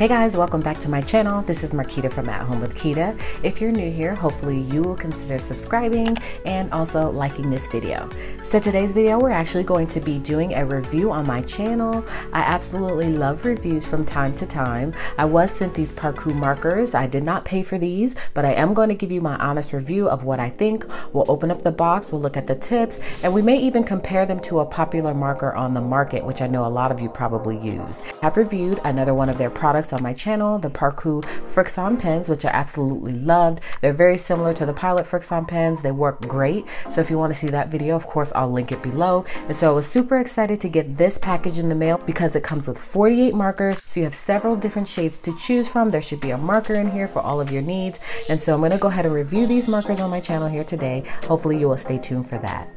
Hey guys, welcome back to my channel. This is Marquita from At Home with Quita. If you're new here, hopefully you will consider subscribing and also liking this video. So today's video, we're actually going to be doing a review on my channel. I absolutely love reviews from time to time. I was sent these Parkoo markers. I did not pay for these, but I am going to give you my honest review of what I think. We'll open up the box, we'll look at the tips, and we may even compare them to a popular marker on the market, which I know a lot of you probably use. I've reviewed another one of their products on my channel, the Parkoo Friction pens, which I absolutely loved. They're very similar to the Pilot Friction pens. They work great. So if you want to see that video, of course, I'll link it below. And so I was super excited to get this package in the mail because it comes with 48 markers. So you have several different shades to choose from. There should be a marker in here for all of your needs. And so I'm going to go ahead and review these markers on my channel here today. Hopefully you will stay tuned for that.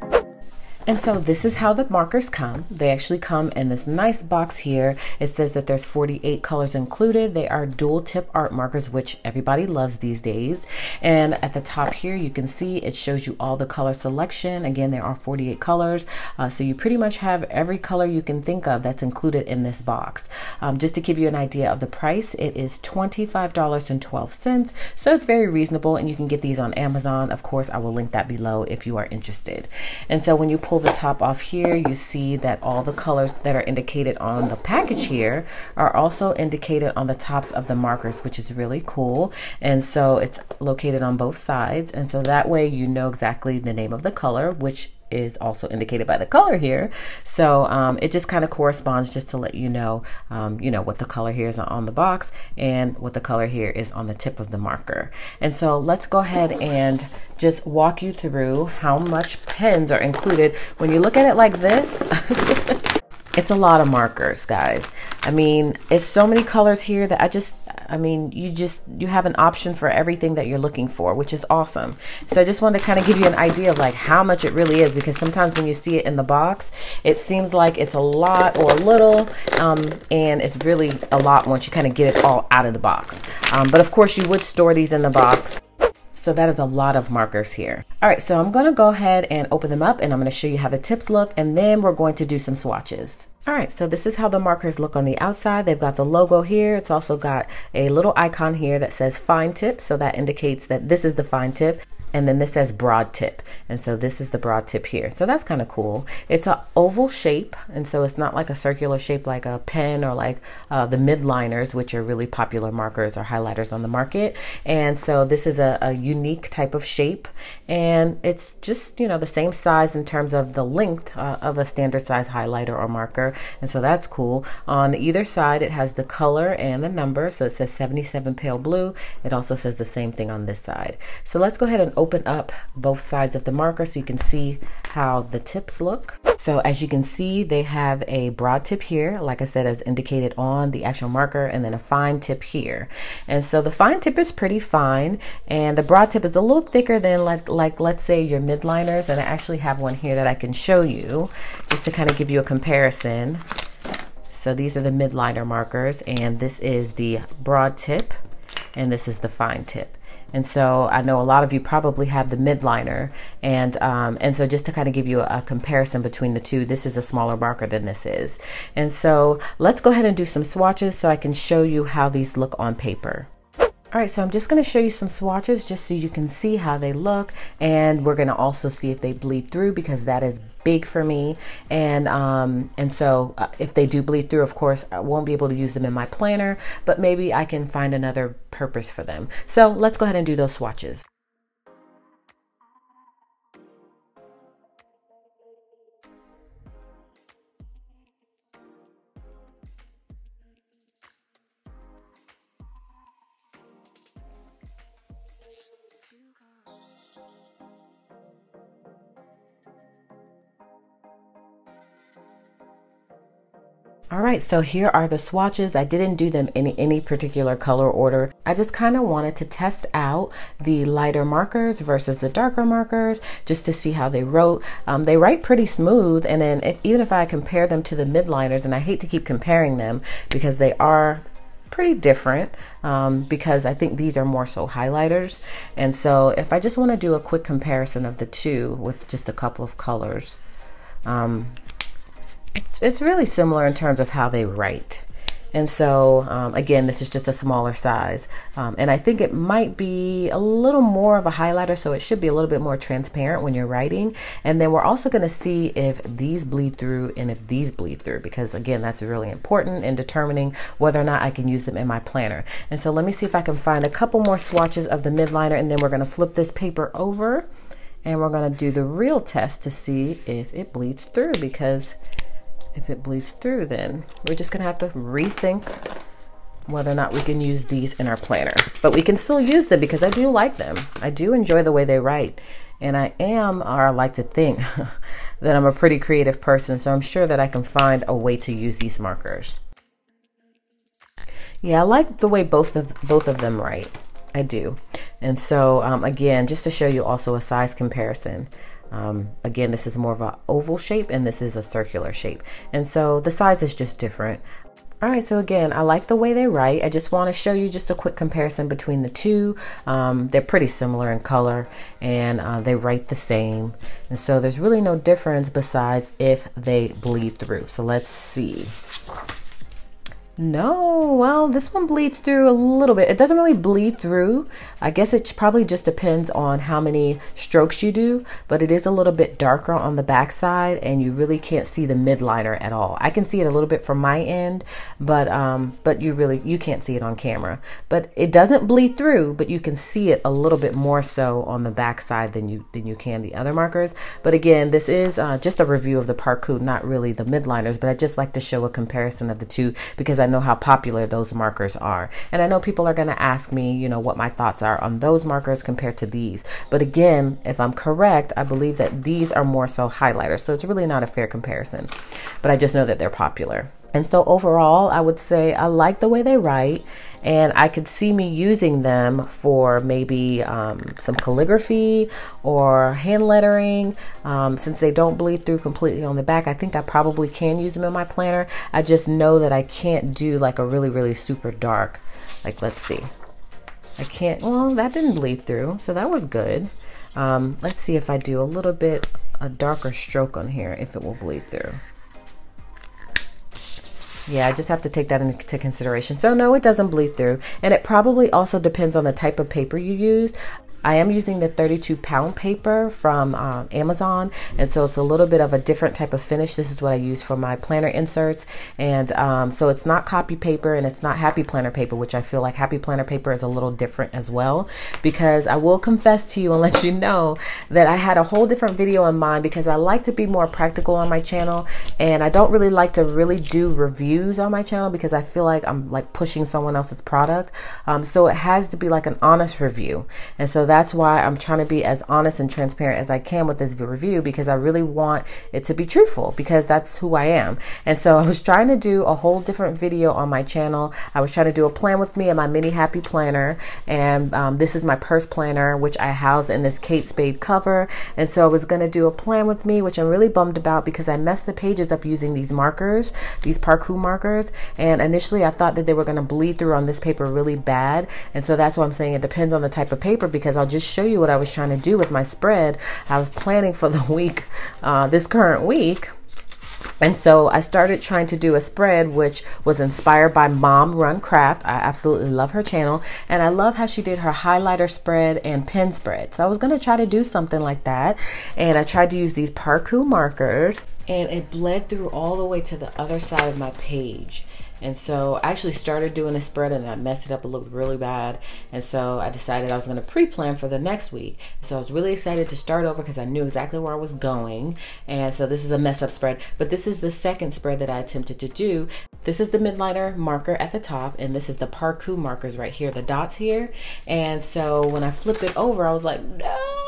And so this is how the markers come. They actually come in this nice box here. It says that there's 48 colors included. They are dual tip art markers, which everybody loves these days. And at the top here, you can see it shows you all the color selection. Again, there are 48 colors. So you pretty much have every color you can think of that's included in this box. Just to give you an idea of the price, it is $25.12. So it's very reasonable, and you can get these on Amazon. Of course, I will link that below if you are interested. And so when you pull the top off here, you see that all the colors that are indicated on the package here are also indicated on the tops of the markers, which is really cool. And so it's located on both sides, and so that way you know exactly the name of the color, which is also indicated by the color here. So it just kind of corresponds, just to let you know what the color here is on the box and what the color here is on the tip of the marker. And so let's go ahead and just walk you through how much pens are included. When you look at it like this, it's a lot of markers, guys. I mean, it's so many colors here that you have an option for everything that you're looking for, which is awesome. So I just wanted to kind of give you an idea of like how much it really is, because sometimes when you see it in the box, it seems like it's a lot or a little, and it's really a lot once you kind of get it all out of the box. But of course you would store these in the box. So that is a lot of markers here. All right, so I'm gonna go ahead and open them up, and I'm gonna show you how the tips look, and then we're going to do some swatches. All right, so this is how the markers look on the outside. They've got the logo here. It's also got a little icon here that says fine tip. So that indicates that this is the fine tip. And then this says broad tip. And so this is the broad tip here. So that's kind of cool. It's an oval shape. And so it's not like a circular shape like a pen or like the midliners, which are really popular markers or highlighters on the market. And so this is a unique type of shape. And it's just, the same size in terms of the length of a standard size highlighter or marker. And so that's cool. On either side, it has the color and the number. So it says 77 pale blue. It also says the same thing on this side. So let's go ahead and open up both sides of the marker so you can see how the tips look. So as you can see, they have a broad tip here, like I said, as indicated on the actual marker, and then a fine tip here. And so the fine tip is pretty fine, and the broad tip is a little thicker than like let's say your midliners. And I actually have one here that I can show you just to kind of give you a comparison. So these are the midliner markers, and this is the broad tip, and this is the fine tip. And so I know a lot of you probably have the midliner, and so just to kind of give you a comparison between the two, this is a smaller marker than this is. And so let's go ahead and do some swatches so I can show you how these look on paper. All right, so I'm just going to show you some swatches just so you can see how they look, and we're going to also see if they bleed through, because that is big for me. And so if they do bleed through, of course, I won't be able to use them in my planner, but maybe I can find another purpose for them. So let's go ahead and do those swatches. All right, so here are the swatches. I didn't do them in any particular color order. I just kind of wanted to test out the lighter markers versus the darker markers just to see how they wrote. They write pretty smooth, and then even if I compare them to the midliners, and I hate to keep comparing them because they are pretty different, because I think these are more so highlighters. And so if I just want to do a quick comparison of the two with just a couple of colors, it's really similar in terms of how they write. And so again, this is just a smaller size. And I think it might be a little more of a highlighter, so it should be a little bit more transparent when you're writing. And then we're also going to see if these bleed through and if these bleed through, because again, that's really important in determining whether or not I can use them in my planner. And so let me see if I can find a couple more swatches of the midliner, and then we're going to flip this paper over and we're going to do the real test to see if it bleeds through, because if it bleeds through, then we're just going to have to rethink whether or not we can use these in our planner. But we can still use them because I do like them. I do enjoy the way they write. And I am, or I like to think, that I'm a pretty creative person. So I'm sure that I can find a way to use these markers. Yeah, I like the way both of them write. I do. And so again, just to show you also a size comparison. Again, this is more of an oval shape and this is a circular shape. And so the size is just different. All right, so again, I like the way they write. I just want to show you just a quick comparison between the two. They're pretty similar in color and they write the same. And so there's really no difference besides if they bleed through. So let's see. No, well, this one bleeds through a little bit. It doesn't really bleed through. I guess it probably just depends on how many strokes you do, but it is a little bit darker on the back side and you really can't see the midliner at all. I can see it a little bit from my end, but you can't see it on camera. But it doesn't bleed through, but you can see it a little bit more so on the back side than you can the other markers. But again, this is just a review of the Parkoo, not really the midliners, but I just like to show a comparison of the two because I know how popular those markers are. And I know people are going to ask me, you know, what my thoughts are on those markers compared to these. But again, if I'm correct, I believe that these are more so highlighters. So it's really not a fair comparison, but I just know that they're popular. And so overall, I would say I like the way they write, and I could see me using them for maybe some calligraphy or hand lettering. Since they don't bleed through completely on the back, I think I probably can use them in my planner. I just know that I can't do like a really, really super dark, like let's see. I can't, well, that didn't bleed through, so that was good. Let's see if I do a little bit a darker stroke on here, if it will bleed through. Yeah, I just have to take that into consideration. So no, it doesn't bleed through. And it probably also depends on the type of paper you use. I am using the 32-pound paper from Amazon, and so it's a little bit of a different type of finish. This is what I use for my planner inserts, and so it's not copy paper and it's not happy planner paper, which I feel like happy planner paper is a little different as well, because I will confess to you and let you know that I had a whole different video in mind, because I like to be more practical on my channel, and I don't really like to really do reviews on my channel because I feel like I'm like pushing someone else's product. So it has to be like an honest review, and so that's why I'm trying to be as honest and transparent as I can with this review, because I really want it to be truthful, because that's who I am. And so I was trying to do a whole different video on my channel. I was trying to do a plan with me and my mini happy planner, and this is my purse planner, which I house in this Kate Spade cover. And so I was going to do a plan with me, which I'm really bummed about because I messed the pages up using these markers, these Parkoo markers, and initially I thought that they were going to bleed through on this paper really bad. And so that's why I'm saying it depends on the type of paper, because I'll just show you what I was trying to do with my spread. I was planning for the week, this current week. And so I started trying to do a spread which was inspired by Mom Run Craft. I absolutely love her channel, and I love how she did her highlighter spread and pen spread. So I was going to try to do something like that, and I tried to use these Parkoo markers, and it bled through all the way to the other side of my page. And so I actually started doing a spread and I messed it up. It looked really bad. And so I decided I was going to pre-plan for the next week. So I was really excited to start over because I knew exactly where I was going. And so this is a mess up spread, but this is the second spread that I attempted to do. This is the midliner marker at the top, and this is the Parkoo markers right here, the dots here. And so when I flipped it over, I was like, no.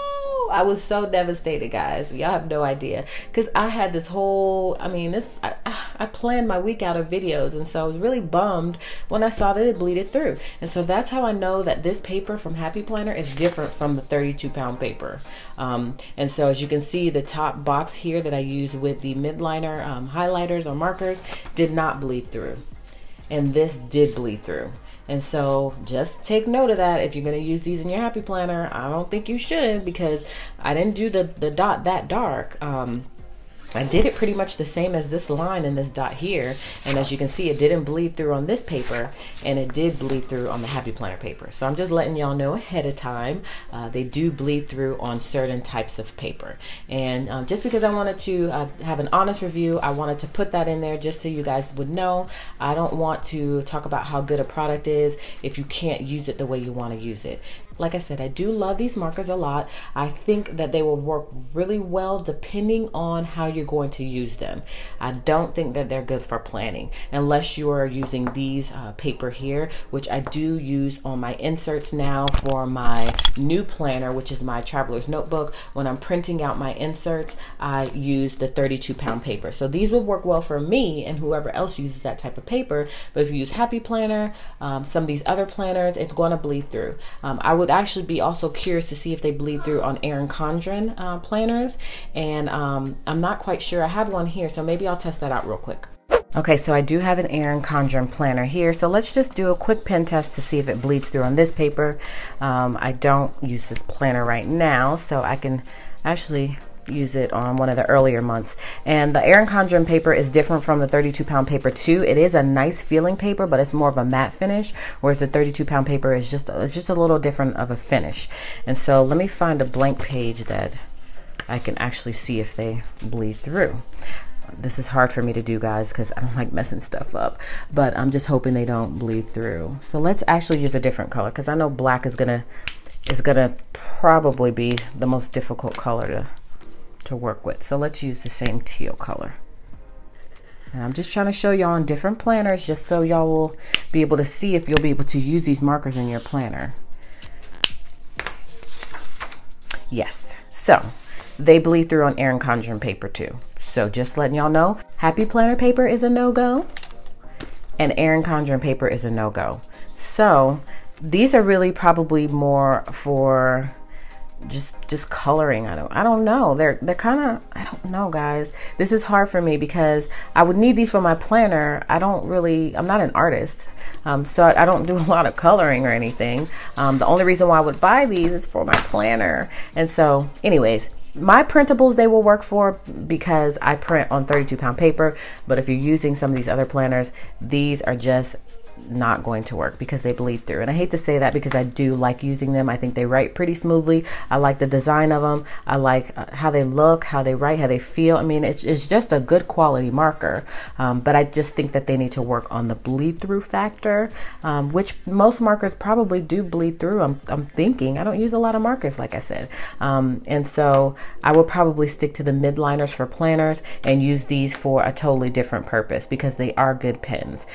I was so devastated, guys. Y'all have no idea, because I had this whole, I planned my week out of videos, and so I was really bummed when I saw that it bleeded through. And so that's how I know that this paper from Happy Planner is different from the 32-pound paper. And so as you can see, the top box here that I use with the midliner highlighters or markers did not bleed through, and this did bleed through. And so just take note of that. If you're going to use these in your Happy Planner, I don't think you should, because I didn't do the dot that dark. I did it pretty much the same as this line and this dot here, and as you can see, it didn't bleed through on this paper, and it did bleed through on the Happy Planner paper. So I'm just letting y'all know ahead of time, they do bleed through on certain types of paper. And just because I wanted to have an honest review, I wanted to put that in there just so you guys would know. I don't want to talk about how good a product is if you can't use it the way you want to use it. Like I said, I do love these markers a lot. I think that they will work really well depending on how you're going to use them. I don't think that they're good for planning unless you are using these paper here, which I do use on my inserts now for my new planner, which is my Traveler's Notebook. When I'm printing out my inserts, I use the 32-pound paper. So these would work well for me and whoever else uses that type of paper. But if you use Happy Planner, some of these other planners, it's going to bleed through. I would actually be also curious to see if they bleed through on Erin Condren planners, and I'm not quite sure. I have one here, so maybe I'll test that out real quick. Okay, so I do have an Erin Condren planner here, so let's just do a quick pen test to see if it bleeds through on this paper. I don't use this planner right now, so I can actually use it on one of the earlier months. And the Erin Condren paper is different from the 32-pound paper too. It is a nice feeling paper, but it's more of a matte finish, whereas the 32-pound paper is just a little different of a finish. And so let me find a blank page that I can actually see if they bleed through. This is hard for me to do, guys, because I don't like messing stuff up, but I'm just hoping they don't bleed through. So let's actually use a different color, because I know black is gonna probably be the most difficult color to work with. So let's use the same teal color. And I'm just trying to show y'all on different planners just so y'all will be able to see if you'll be able to use these markers in your planner. Yes, so they bleed through on Erin Condren paper too. So just letting y'all know, Happy Planner paper is a no-go and Erin Condren paper is a no-go. So these are really probably more for just coloring. I don't know. They're kind of, I don't know, guys. This is hard for me because I would need these for my planner. I'm not an artist, so I don't do a lot of coloring or anything. The only reason why I would buy these is for my planner. And so anyways, my printables, they will work for because I print on 32-pound paper. But if you're using some of these other planners, these are just not going to work because they bleed through. And I hate to say that because I do like using them. I think they write pretty smoothly. I like the design of them. I like how they look, how they write, how they feel. I mean, it's just a good quality marker. But I just think that they need to work on the bleed through factor, which most markers probably do bleed through. I'm thinking. I don't use a lot of markers, like I said. And so I will probably stick to the midliners for planners and use these for a totally different purpose because they are good pens.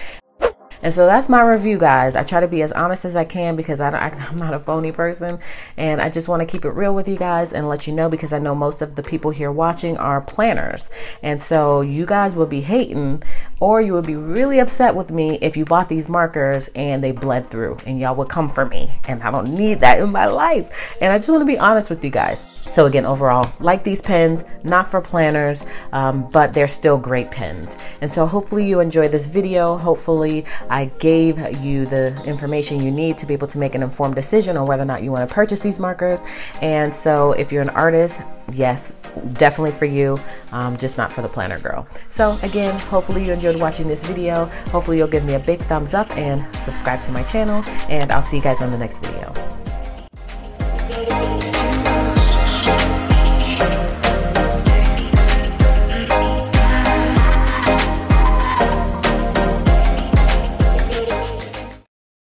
And so that's my review, guys. I try to be as honest as I can because I'm not a phony person, and I just want to keep it real with you guys and let you know, because I know most of the people here watching are planners. And so you guys will be hating, or you would be really upset with me if you bought these markers and they bled through, and y'all would come for me, and I don't need that in my life. And I just want to be honest with you guys. So again, overall, like these pens, not for planners, but they're still great pens. And so hopefully you enjoyed this video. Hopefully I gave you the information you need to be able to make an informed decision on whether or not you want to purchase these markers. And so if you're an artist, yes, definitely for you, just not for the planner girl. So again, hopefully you enjoyed watching this video. Hopefully you'll give me a big thumbs up and subscribe to my channel, and I'll see you guys on the next video.